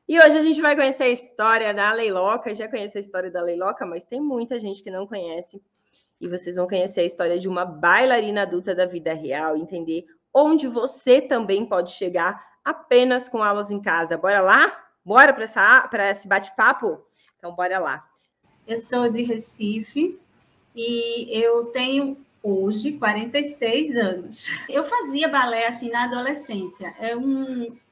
E hoje a gente vai conhecer a história da Leiloca. Já conhece a história da Leiloca, mas tem muita gente que não conhece. E vocês vão conhecer a história de uma bailarina adulta da vida real, entender onde você também pode chegar apenas com aulas em casa. Bora lá? Bora para esse bate-papo? Então, bora lá. Eu sou de Recife e eu tenho hoje 46 anos. Eu fazia balé assim na adolescência.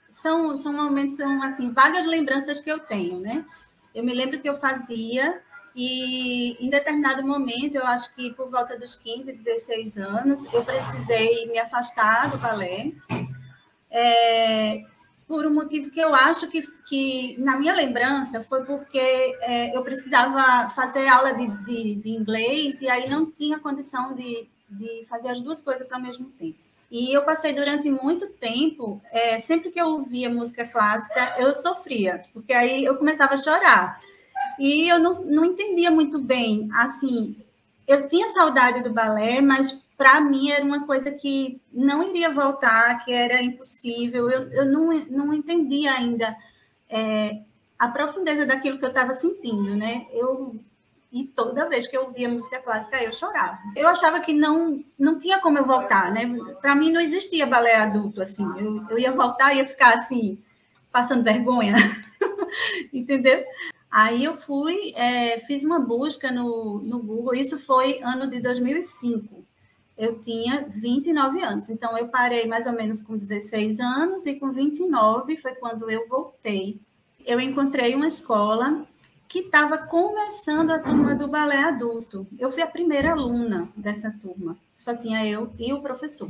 São momentos, são assim, vagas lembranças que eu tenho, né? Eu me lembro que eu fazia e em determinado momento, eu acho que por volta dos 15, 16 anos, eu precisei me afastar do balé. Por um motivo que eu acho que na minha lembrança, foi porque eu precisava fazer aula de inglês e aí não tinha condição de fazer as duas coisas ao mesmo tempo. E eu passei durante muito tempo, sempre que eu ouvia música clássica, eu sofria, porque aí eu começava a chorar. E eu não entendia muito bem, assim, eu tinha saudade do balé, mas para mim era uma coisa que não iria voltar, que era impossível. Eu não entendia ainda a profundeza daquilo que eu estava sentindo, né? E toda vez que eu ouvia música clássica, eu chorava. Eu achava que não tinha como eu voltar, né? Para mim não existia balé adulto, assim. Eu ia voltar e ia ficar, assim, passando vergonha, entendeu? Aí eu fui, fiz uma busca no Google, isso foi ano de 2005. Eu tinha 29 anos, então eu parei mais ou menos com 16 anos e com 29 foi quando eu voltei. Eu encontrei uma escola que estava começando a turma do balé adulto. Eu fui a primeira aluna dessa turma, só tinha eu e o professor.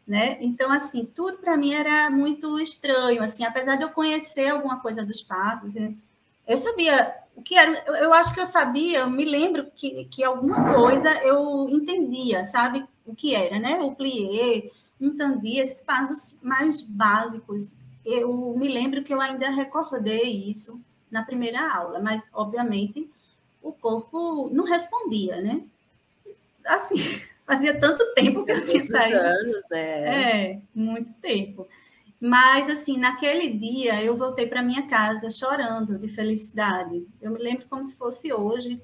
Né? Então, assim, tudo para mim era muito estranho, assim, apesar de eu conhecer alguma coisa dos passos, eu sabia o que era, eu acho que eu sabia, eu me lembro que alguma coisa eu entendia, sabe, o que era, né? O plié, um tandi, esses passos mais básicos. Eu me lembro que eu ainda recordei isso na primeira aula, mas, obviamente, o corpo não respondia, né? Assim, fazia tanto tempo que eu tinha saído. Anos, né? Muito tempo. Mas, assim, naquele dia, eu voltei para minha casa chorando de felicidade. Eu me lembro como se fosse hoje.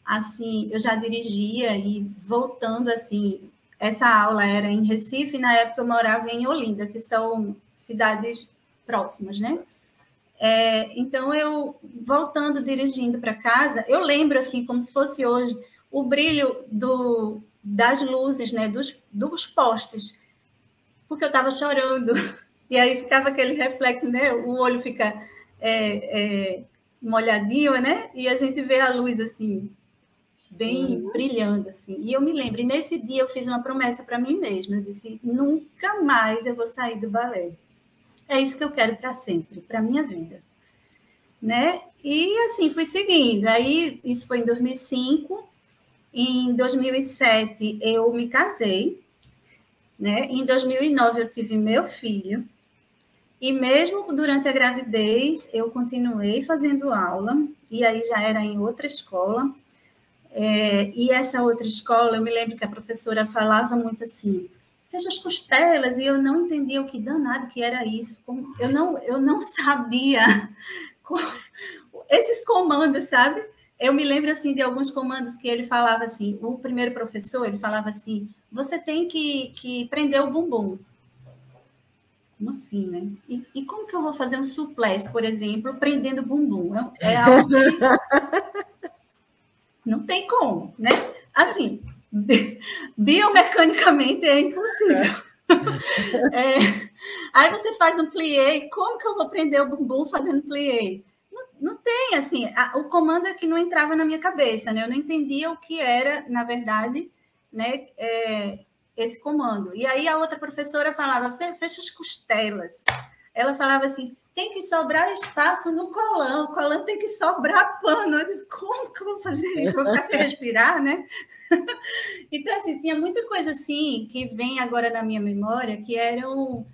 Assim, eu já dirigia e voltando, assim, essa aula era em Recife, na época eu morava em Olinda, que são cidades próximas, né? Então, eu voltando, dirigindo para casa, eu lembro, assim, como se fosse hoje, o brilho das luzes, né, dos postes, porque eu estava chorando. E aí ficava aquele reflexo, né? O olho fica molhadinho, né? E a gente vê a luz, assim, bem brilhando, assim. E eu me lembro, e nesse dia eu fiz uma promessa para mim mesma. Eu disse, nunca mais eu vou sair do balé. É isso que eu quero para sempre, para a minha vida. Né? E, assim, fui seguindo. Aí, isso foi em 2005. Em 2007, eu me casei. Né? Em 2009, eu tive meu filho. E mesmo durante a gravidez, eu continuei fazendo aula, e aí já era em outra escola. E essa outra escola, eu me lembro que a professora falava muito assim, fecha as costelas, e eu não entendia o que danado que era isso. Eu não sabia esses comandos, sabe? Eu me lembro assim de alguns comandos que ele falava assim, o primeiro professor, ele falava assim, você tem que prender o bumbum. Como assim, né? E como que eu vou fazer um suplesse, por exemplo, prendendo o bumbum? É algo que não tem como, né? Assim, biomecanicamente é impossível. Aí você faz um plié, como que eu vou prender o bumbum fazendo plié? Não tem, assim, o comando é que não entrava na minha cabeça, né? Eu não entendia o que era, na verdade, né? Esse comando. E aí a outra professora falava, você fecha as costelas. Ela falava assim, tem que sobrar espaço no colã, o colã tem que sobrar pano. Eu disse, como que eu vou fazer isso? Eu vou ficar sem respirar, né? Então, assim, tinha muita coisa assim que vem agora na minha memória, que eram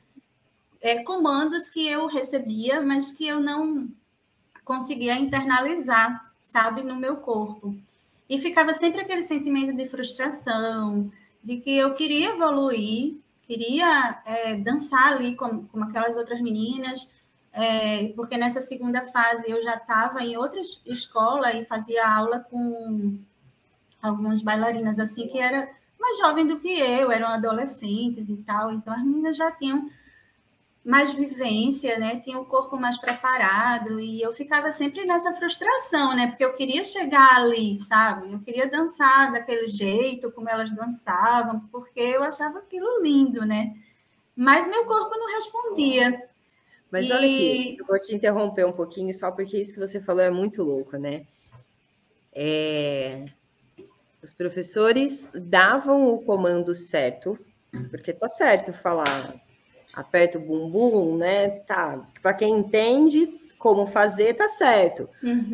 comandos que eu recebia, mas que eu não conseguia internalizar, sabe, no meu corpo. E ficava sempre aquele sentimento de frustração, de que eu queria evoluir, queria dançar ali como aquelas outras meninas, porque nessa segunda fase eu já estava em outra escola e fazia aula com algumas bailarinas assim que era mais jovem do que eu, eram adolescentes e tal, então as meninas já tinham mais vivência, né? Tinham o corpo mais preparado e eu ficava sempre nessa frustração, né? Porque eu queria chegar ali, sabe? Eu queria dançar daquele jeito, como elas dançavam, porque eu achava aquilo lindo, né? Mas meu corpo não respondia. Mas olha aqui, eu vou te interromper um pouquinho só porque isso que você falou é muito louco, né? Os professores davam o comando certo, porque tá certo falar, aperta o bumbum, né? Tá. Para quem entende como fazer, tá certo.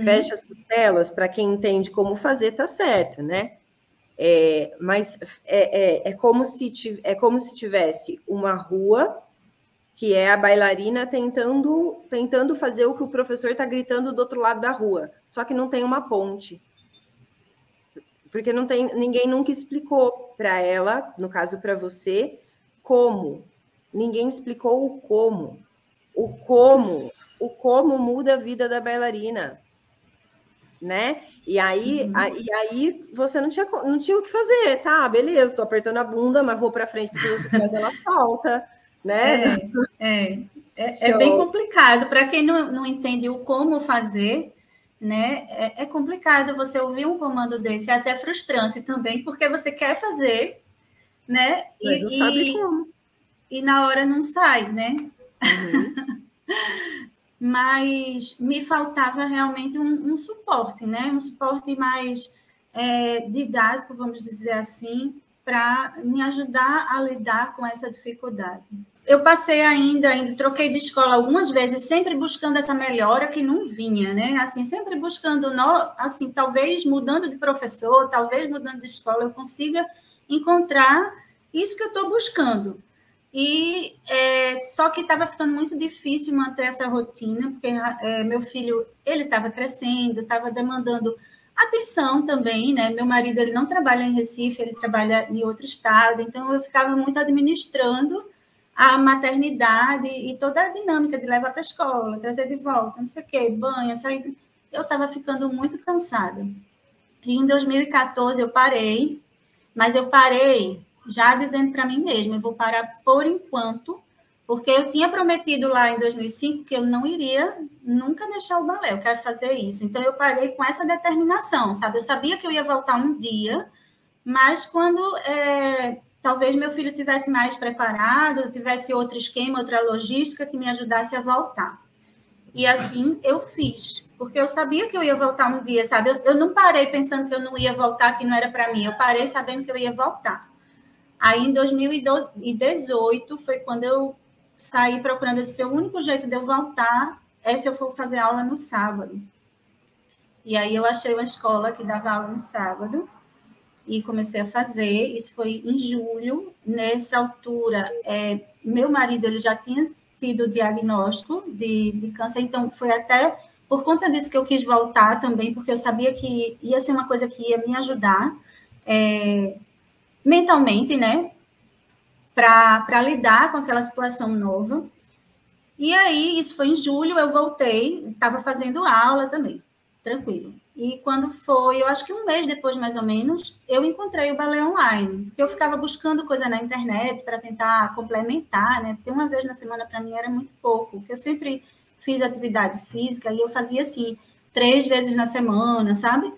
Fecha as costelas, para quem entende como fazer, tá certo, né? Mas é como se tivesse uma rua que é a bailarina tentando fazer o que o professor está gritando do outro lado da rua, só que não tem uma ponte. Porque ninguém nunca explicou para ela, no caso para você, como. Ninguém explicou o como. O como muda a vida da bailarina, né? E aí você não tinha o que fazer, tá? Beleza, tô apertando a bunda, mas vou para frente porque você faz ela solta, né? É bem complicado. Para quem não entende o como fazer, né? É complicado você ouvir um comando desse, é até frustrante também, porque você quer fazer, né? Mas não sabe como. E na hora não sai, né? Mas me faltava realmente um suporte, né? Um suporte mais didático, vamos dizer assim, para me ajudar a lidar com essa dificuldade. Eu passei ainda troquei de escola algumas vezes, sempre buscando essa melhora que não vinha, né? Assim, sempre buscando, assim, talvez mudando de professor, talvez mudando de escola, eu consiga encontrar isso que eu estou buscando. E só que estava ficando muito difícil manter essa rotina, porque meu filho ele estava crescendo, estava demandando atenção também, né? Meu marido ele não trabalha em Recife, ele trabalha em outro estado, então eu ficava muito administrando a maternidade e toda a dinâmica de levar para a escola, trazer de volta, não sei o quê, banho, sair. Eu estava ficando muito cansada. E em 2014 eu parei, mas eu parei já dizendo para mim mesma, eu vou parar por enquanto, porque eu tinha prometido lá em 2005 que eu não iria nunca deixar o balé, eu quero fazer isso. Então eu parei com essa determinação, sabe? Eu sabia que eu ia voltar um dia, mas quando talvez meu filho tivesse mais preparado, tivesse outro esquema, outra logística que me ajudasse a voltar. E assim eu fiz, porque eu sabia que eu ia voltar um dia, sabe? Eu não parei pensando que eu não ia voltar, que não era para mim. Eu parei sabendo que eu ia voltar. Aí, em 2018, foi quando eu saí procurando. Eu disse, o único jeito de eu voltar é se eu for fazer aula no sábado. E aí eu achei uma escola que dava aula no sábado e comecei a fazer. Isso foi em julho. Nessa altura, meu marido ele já tinha tido o diagnóstico de câncer, então foi até por conta disso que eu quis voltar também, porque eu sabia que ia ser uma coisa que ia me ajudar mentalmente, né, para lidar com aquela situação nova. E aí, isso foi em julho, eu voltei, estava fazendo aula também, tranquilo. E quando foi, eu acho que um mês depois, mais ou menos, eu encontrei o balé online, porque eu ficava buscando coisa na internet para tentar complementar, né? Porque uma vez na semana para mim era muito pouco, porque eu sempre fiz atividade física e eu fazia assim, 3 vezes na semana, sabe?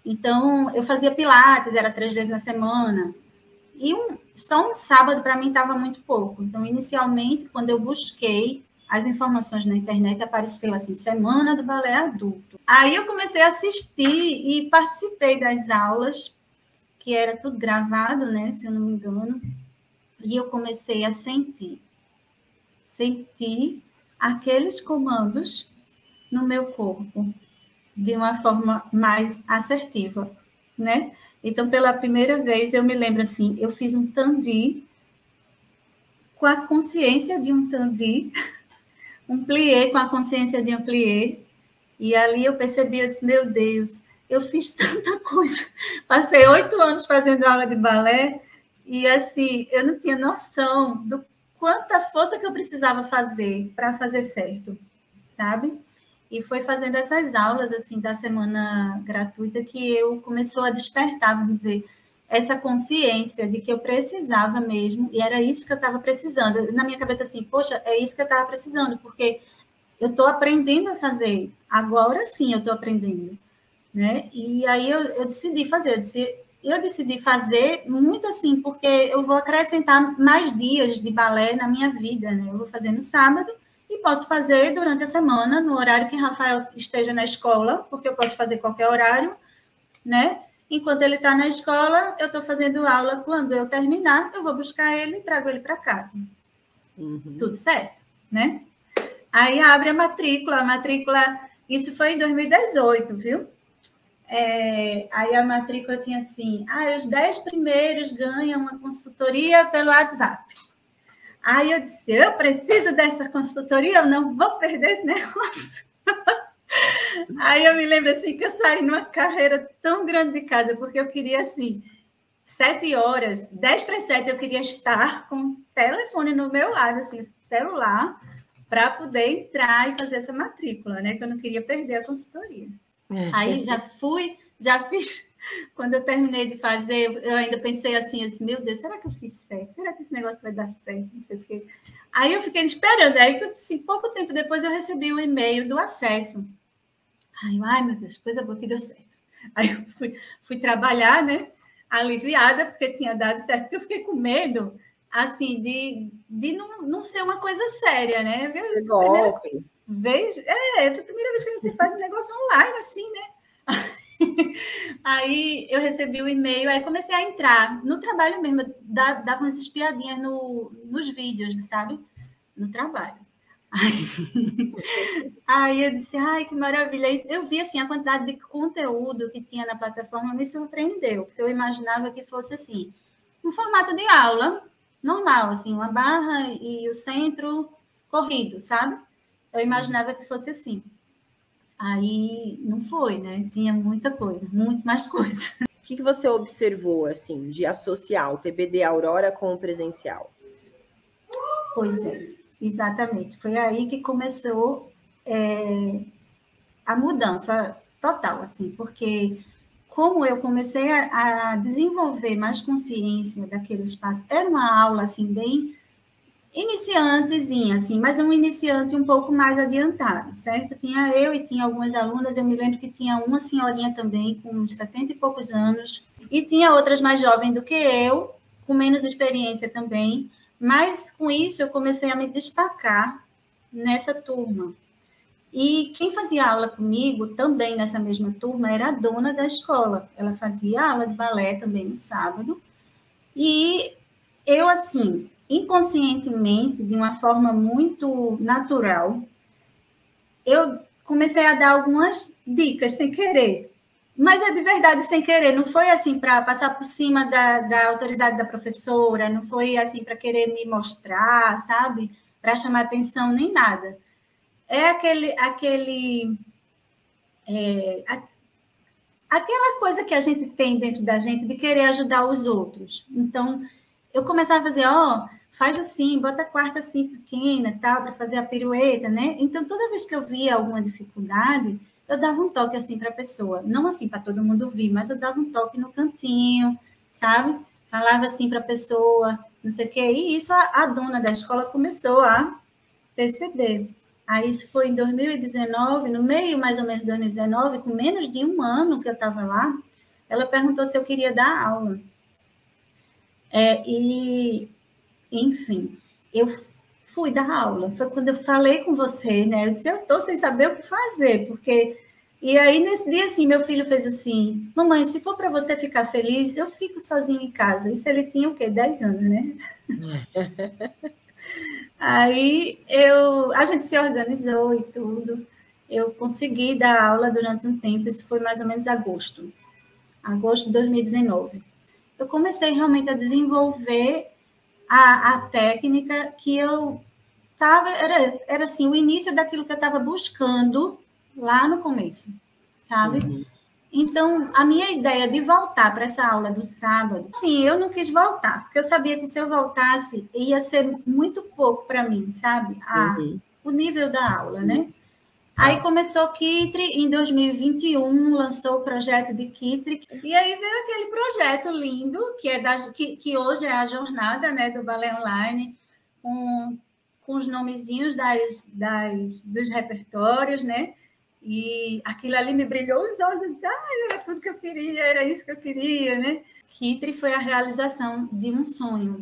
Então, eu fazia pilates, era 3 vezes na semana. E só um sábado para mim estava muito pouco. Então, inicialmente, quando eu busquei as informações na internet, apareceu assim, Semana do Balé Adulto. Aí eu comecei a assistir e participei das aulas, que era tudo gravado, né, se eu não me engano, e eu comecei a sentir aqueles comandos no meu corpo de uma forma mais assertiva, né? Então, pela primeira vez, eu me lembro assim, eu fiz um tandi com a consciência de um tandi, um plié com a consciência de um plié, e ali eu percebi, eu disse, meu Deus, eu fiz tanta coisa. Passei 8 anos fazendo aula de balé e, assim, eu não tinha noção do quanta força que eu precisava fazer para fazer certo. sabe? E foi fazendo essas aulas, assim, da semana gratuita que eu começou a despertar, vamos dizer, essa consciência de que eu precisava mesmo, e era isso que eu estava precisando. Na minha cabeça, assim, poxa, é isso que eu estava precisando, porque eu estou aprendendo a fazer. Agora sim eu estou aprendendo, né? E aí eu decidi fazer, eu decidi fazer muito assim, porque eu vou acrescentar mais dias de balé na minha vida, né? Eu vou fazer no sábado e posso fazer durante a semana, no horário que Rafael esteja na escola, porque eu posso fazer qualquer horário, né? Enquanto ele está na escola, eu estou fazendo aula. Quando eu terminar, eu vou buscar ele e trago ele para casa. Tudo certo, né? Aí abre a matrícula, isso foi em 2018, viu? Aí a matrícula tinha assim, os 10 primeiros ganham uma consultoria pelo WhatsApp. Aí eu disse, eu preciso dessa consultoria, eu não vou perder esse negócio. Aí eu me lembro assim que eu saí numa carreira tão grande de casa, porque eu queria assim, 7 horas, 10 para 7, eu queria estar com o telefone no meu lado, assim, celular, para poder entrar e fazer essa matrícula, né? Que eu não queria perder a consultoria. Aí já fiz. Quando eu terminei de fazer, eu ainda pensei assim, meu Deus, será que eu fiz certo? Será que esse negócio vai dar certo? Não sei o quê. Aí eu fiquei esperando. Aí, assim, pouco tempo depois, eu recebi um e-mail do acesso. Ai, meu Deus, coisa boa que deu certo. Aí eu fui trabalhar, né? Aliviada, porque tinha dado certo, porque eu fiquei com medo, assim, de não ser uma coisa séria, né? Golpe. É a primeira vez que você faz um negócio online, assim, né? Aí eu recebi o e-mail, aí comecei a entrar no trabalho mesmo, dava umas espiadinhas nos vídeos, sabe? No trabalho. Aí eu disse, que maravilha. Eu vi, assim, a quantidade de conteúdo que tinha na plataforma me surpreendeu, porque eu imaginava que fosse, assim, um formato de aula normal, assim, uma barra e o centro corrido, sabe? Eu imaginava que fosse assim. Aí não foi, né? Tinha muita coisa, muito mais coisa. O que você observou, assim, de associar o TBD Aurora com o presencial? Pois é, exatamente. Foi aí que começou a mudança total, assim, porque como eu comecei a desenvolver mais consciência daquele espaço, era uma aula, assim, bem iniciantezinha, assim, mas um iniciante um pouco mais adiantado, certo? Tinha eu e tinha algumas alunas, eu me lembro que tinha uma senhorinha também, com uns 70 e poucos anos, e tinha outras mais jovens do que eu, com menos experiência também, mas com isso eu comecei a me destacar nessa turma. E quem fazia aula comigo, também nessa mesma turma, era a dona da escola. Ela fazia aula de balé também no sábado, e eu, assim, inconscientemente, de uma forma muito natural, eu comecei a dar algumas dicas sem querer. Mas é de verdade sem querer, não foi assim para passar por cima da autoridade da professora, não foi assim para querer me mostrar, sabe? Para chamar atenção, nem nada. É aquela coisa que a gente tem dentro da gente de querer ajudar os outros. Então, eu começava a fazer, faz assim, bota a quarta assim pequena, tal, para fazer a pirueta, né? Então, toda vez que eu via alguma dificuldade, eu dava um toque assim para a pessoa. Não assim para todo mundo vir, mas eu dava um toque no cantinho, sabe? Falava assim para a pessoa, não sei o quê. E isso a dona da escola começou a perceber. Aí isso foi em 2019, no meio mais ou menos de 2019, com menos de um ano que eu estava lá, ela perguntou se eu queria dar aula. Enfim, eu fui dar aula. Foi quando eu falei com você, né? Eu disse, eu estou sem saber o que fazer, porque... E aí, nesse dia, assim, meu filho fez assim, mamãe, se for para você ficar feliz, eu fico sozinho em casa. Isso ele tinha o quê? 10 anos, né? Aí a gente se organizou e tudo. Eu consegui dar aula durante um tempo, isso foi mais ou menos agosto de 2019. Eu comecei realmente a desenvolver a técnica que eu estava, era assim, o início daquilo que eu estava buscando lá no começo, sabe? Uhum. Então, a minha ideia de voltar para essa aula do sábado, sim, eu não quis voltar, porque eu sabia que se eu voltasse, ia ser muito pouco para mim, sabe? O nível da aula, né? Aí começou Kitri, em 2021 lançou o projeto de Kitri, e aí veio aquele projeto lindo, que hoje é a jornada, né, do Balé Online, com os nomezinhos dos repertórios, né? E aquilo ali me brilhou os olhos, eu disse, era tudo que eu queria, era isso que eu queria, né? Kitri foi a realização de um sonho,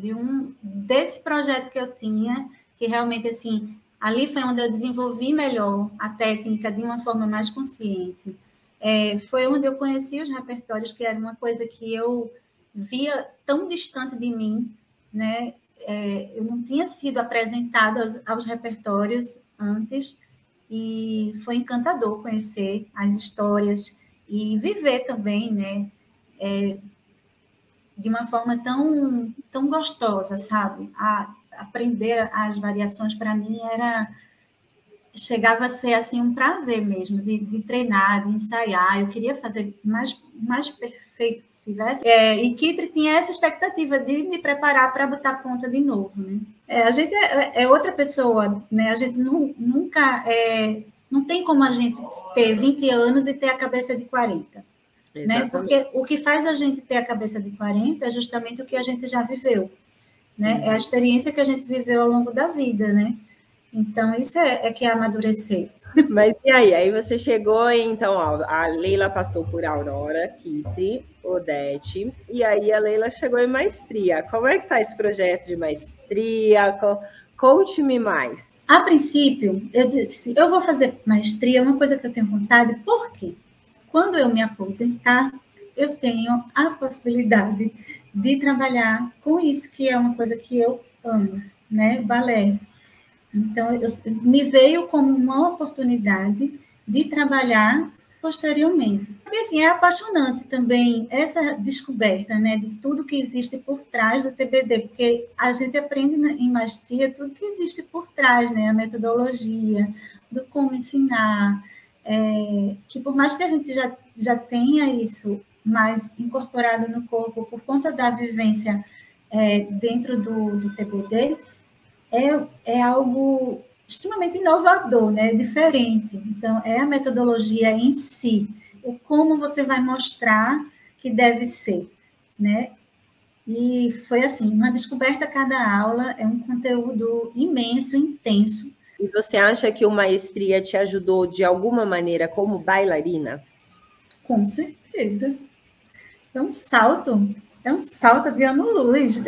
desse projeto que eu tinha, que realmente, assim, ali foi onde eu desenvolvi melhor a técnica de uma forma mais consciente. Foi onde eu conheci os repertórios, que era uma coisa que eu via tão distante de mim, né? Eu não tinha sido apresentada aos repertórios antes, e foi encantador conhecer as histórias e viver também, né? De uma forma tão gostosa, sabe? Aprender as variações, para mim, chegava a ser assim um prazer mesmo, de treinar, de ensaiar. Eu queria fazer mais perfeito possível. E Kitri tinha essa expectativa de me preparar para botar ponta de novo, né? A gente é outra pessoa, né? A gente nunca... não tem como a gente ter 20 anos e ter a cabeça de 40. Né? Porque o que faz a gente ter a cabeça de 40 é justamente o que a gente já viveu. Né? É a experiência que a gente viveu ao longo da vida, né? Então, isso que é amadurecer. Mas e aí? Aí você chegou, então, ó, a Leila passou por Aurora, Kitri, Odete, e aí a Leila chegou em maestria. Como é que tá esse projeto de maestria? Conte-me mais. A princípio, eu disse, eu vou fazer maestria, é uma coisa que eu tenho vontade, por quê? Quando eu me aposentar, eu tenho a possibilidade de trabalhar com isso, que é uma coisa que eu amo, né? Balé. Então, me veio como uma oportunidade de trabalhar posteriormente. E, assim, é apaixonante também essa descoberta, né, de tudo que existe por trás do TBD, porque a gente aprende em maestria tudo que existe por trás, né, a metodologia, do como ensinar, que por mais que a gente já tenha isso mais incorporado no corpo por conta da vivência dentro do TBD, é algo extremamente inovador, né? Diferente. Então, é a metodologia em si, o como você vai mostrar que deve ser, né? E foi assim, uma descoberta a cada aula, é um conteúdo imenso, intenso. E você acha que o maestria te ajudou de alguma maneira como bailarina? Com certeza. É um salto de anos-luz.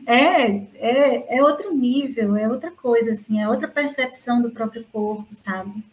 É outro nível, é outra coisa, assim, é outra percepção do próprio corpo, sabe?